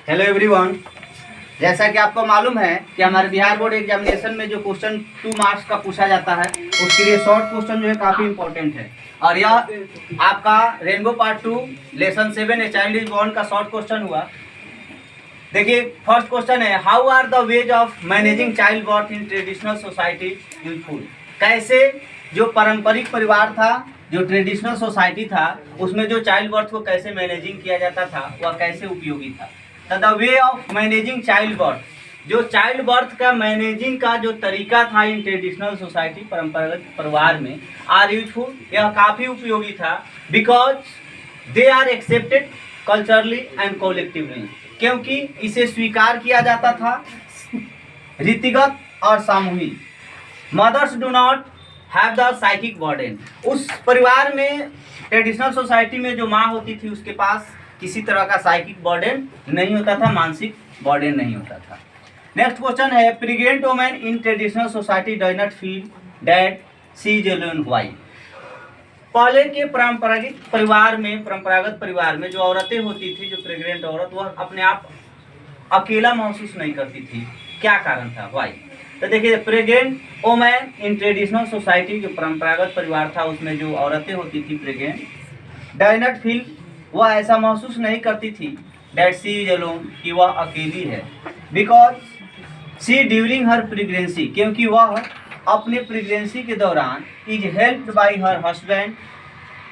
Hello everyone. जैसा कि आपको मालूम है कि हमारे बिहार बोर्ड एग्जामिनेशन में जो क्वेश्चन 2 मार्क्स का पूछा जाता है उसके लिए शॉर्ट क्वेश्चन जो है काफ़ी इंपॉर्टेंट है। और यह आपका Rainbow part 2 lesson 7 a child is born का शॉर्ट क्वेश्चन हुआ। देखिए फर्स्ट क्वेश्चन है, how are the ways of managing child birth in traditional society useful. कैसे जो पारंपरिक परिवार था, जो ट्रेडिशनल सोसाइटी था, उसमें जो चाइल्ड बर्थ को कैसे मैनेजिंग किया जाता था वह कैसे उपयोगी था। तो the way of managing child birth, जो चाइल्ड बर्थ का मैनेजिंग का जो तरीका था इन ट्रेडिशनल सोसाइटी परंपरागत परिवार में आर यूजफुल, यह काफ़ी उपयोगी था। Because they are accepted culturally and collectively, क्योंकि इसे स्वीकार किया जाता था रीतिगत और सामूहिक। Mothers do not have the psychic burden, उस परिवार में ट्रेडिशनल सोसाइटी में जो माँ होती थी उसके पास किसी तरह का साइकिक बर्डन नहीं होता था, मानसिक बर्डन नहीं होता था। नेक्स्ट क्वेश्चन है, pregnant women in traditional society does not feel that she is alone. Why. पहले के परंपरागत परिवार में जो औरतें होती थी, जो प्रेग्नेंट औरत, वह अपने आप अकेला महसूस नहीं करती थी। क्या कारण था, व्हाई। तो देखिए, pregnant women in traditional society, जो परंपरागत परिवार था उसमें जो औरतें होती थी प्रेग्नेंट, डज नॉट फील, वह ऐसा महसूस नहीं करती थी दैट शी इज अलोन, कि वह अकेली है। Because she during her pregnancy, क्योंकि वह अपने प्रेगनेंसी के दौरान is helped bye her husband,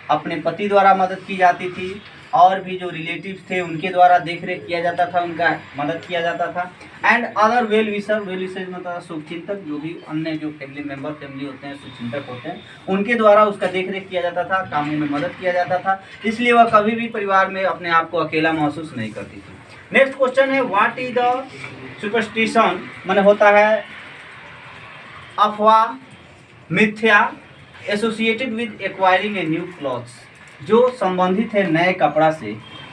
अपने पति द्वारा मदद की जाती थी, और भी जो रिलेटिव्स थे उनके द्वारा देख रेख किया जाता था, उनका मदद किया जाता था। एंड अदर वेल विशर मतलब शुभचिंतक, जो भी अन्य जो फैमिली होते हैं, शुभचिंतक होते हैं, उनके द्वारा उसका देख रेख किया जाता था, कामों में मदद किया जाता था। इसलिए वह कभी भी परिवार में अपने आप को अकेला महसूस नहीं करती थी। नेक्स्ट क्वेश्चन है, व्हाट इज द सुपरस्टिशन, माने होता है अफवाह, मिथ्या, associated with acquiring a new clothes, जो संबंधित है नए कपड़ा से।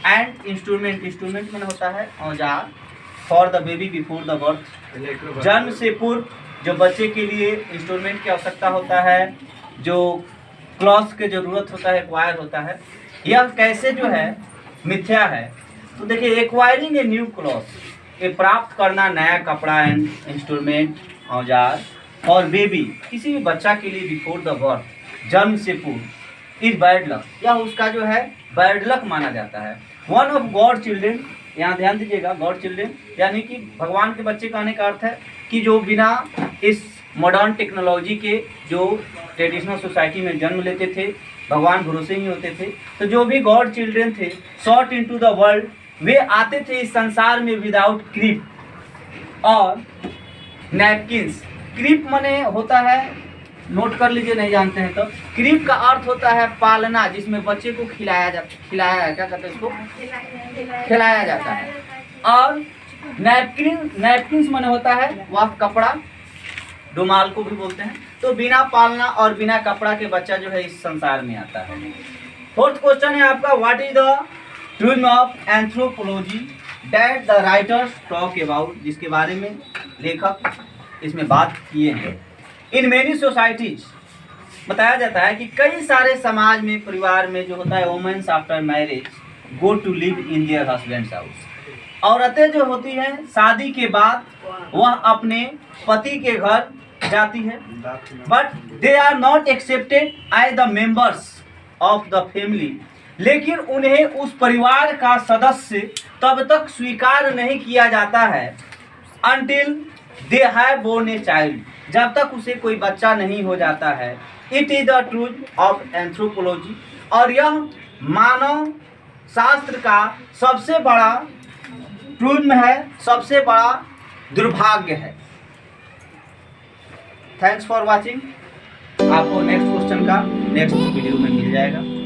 एंड इंस्ट्रूमेंट में होता है औजार, for the baby before the birth, जन्म से पूर्व जो बच्चे के लिए इंस्ट्रूमेंट की आवश्यकता होता है, जो क्लॉथ की जरूरत होता है, एक्वायर होता है। यह कैसे जो है मिथ्या है। तो देखिए, एक्वायरिंग ए न्यू क्लॉथ, ये प्राप्त करना नया कपड़ा एंड इंस्ट्रूमेंट, औजार, और बेबी किसी भी बच्चा के लिए बिफोर द बर्थ, जन्म से पूर्व, इज बैड लक, यह उसका जो है बैड लक माना जाता है। वन ऑफ गॉड चिल्ड्रेन, यहाँ ध्यान दीजिएगा, गॉड चिल्ड्रेन यानी कि भगवान के बच्चे कहने का अर्थ है कि जो बिना इस मॉडर्न टेक्नोलॉजी के जो ट्रेडिशनल सोसाइटी में जन्म लेते थे, भगवान भरोसे ही होते थे। तो जो भी गॉड चिल्ड्रेन थे, सॉट इनटू द वर्ल्ड, वे आते थे इस संसार में विदाउट क्रीप और नैपकिन्स। क्रीप माने होता है, नोट कर लीजिए नहीं जानते हैं तो, क्रीप का अर्थ होता है पालना, जिसमें बच्चे को खिलाया क्या कहते हैं इसको, खिलाया जाता है। और नैपकिन्स माने होता है वह कपड़ा, रुमाल को भी बोलते हैं। तो बिना पालना और बिना कपड़ा के बच्चा जो है इस संसार में आता है। फोर्थ क्वेश्चन है आपका, what is the truth of anthropology that the writers talk about, जिसके बारे में लेखक इसमें बात किए हैं। इन मेनी सोसाइटीज, बताया जाता है कि कई सारे समाज में, परिवार में जो होता है, womens after marriage go to live in their husbands house, औरतें जो होती हैं शादी के बाद वह अपने पति के घर जाती है। But they are not accepted as the members of the family, लेकिन उन्हें उस परिवार का सदस्य तब तक स्वीकार नहीं किया जाता है until they have born a child, जब तक उसे कोई बच्चा नहीं हो जाता है। It is the truth of anthropology, और यह मानव शास्त्र का सबसे बड़ा ट्रूथ है, सबसे बड़ा दुर्भाग्य है। Thanks for watching. आपको नेक्स्ट क्वेश्चन का नेक्स्ट वीडियो में मिल जाएगा।